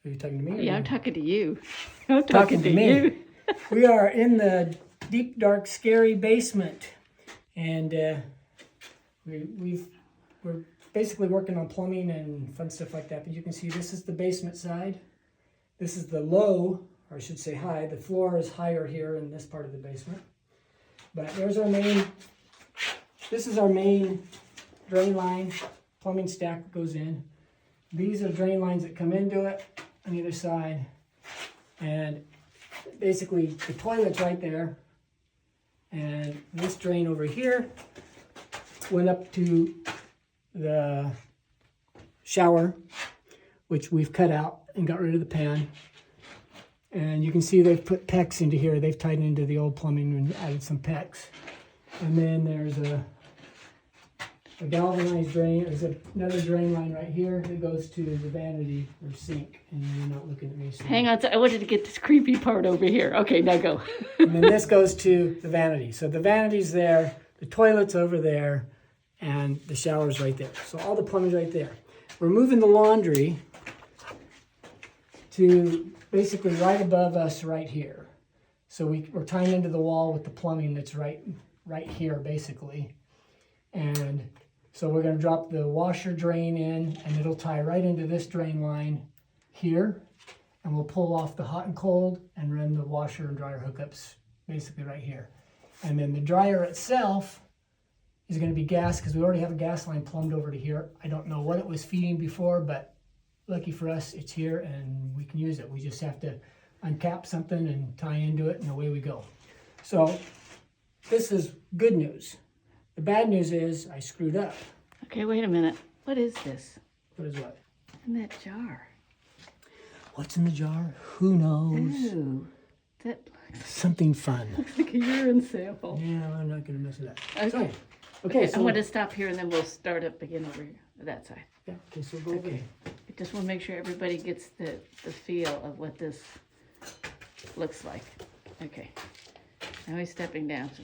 Are you talking to me? Or Yeah, you? I'm talking to you. I'm talking to me. you. We are in the deep, dark, scary basement, and we're basically working on plumbing and fun stuff like that. But you can see this is the basement side. This is the low, or I should say high. The floor is higher here in this part of the basement. But there's our main. This is our main drain line, plumbing stack that goes in. These are drain lines that come into it on either side. And basically the toilet's right there. And this drain over here went up to the shower, which we've cut out and got rid of the pan. And you can see they've put PEX into here. They've tied into the old plumbing and added some PEX. And then there's a galvanized drain. There's another drain line right here that goes to the vanity or sink. And you're not looking at me. So Hang on, I wanted to get this creepy part over here. Okay, now go. And then this goes to the vanity. So the vanity's there, the toilet's over there, and the shower's right there. So all the plumbing's right there. We're moving the laundry to basically right above us right here. So we're tying into the wall with the plumbing that's right here basically. And so we're going to drop the washer drain in, and it'll tie right into this drain line here. And we'll pull off the hot and cold and run the washer and dryer hookups basically right here. And then the dryer itself is going to be gas, because we already have a gas line plumbed over to here. I don't know what it was feeding before, but lucky for us, it's here and we can use it. We just have to uncap something and tie into it, and away we go. So this is good news. The bad news is I screwed up. Okay, wait a minute. What is this? What is what? In that jar. What's in the jar? Who knows? Ooh, that Something fun. looks like a urine sample. Yeah, I'm not going to mess with that. Okay. So, Okay, so I'm going to stop here and then we'll start up again over here, that side. yeah, okay, so go over Okay. there. I just want to make sure everybody gets the feel of what this looks like. Okay. Now he's stepping down. So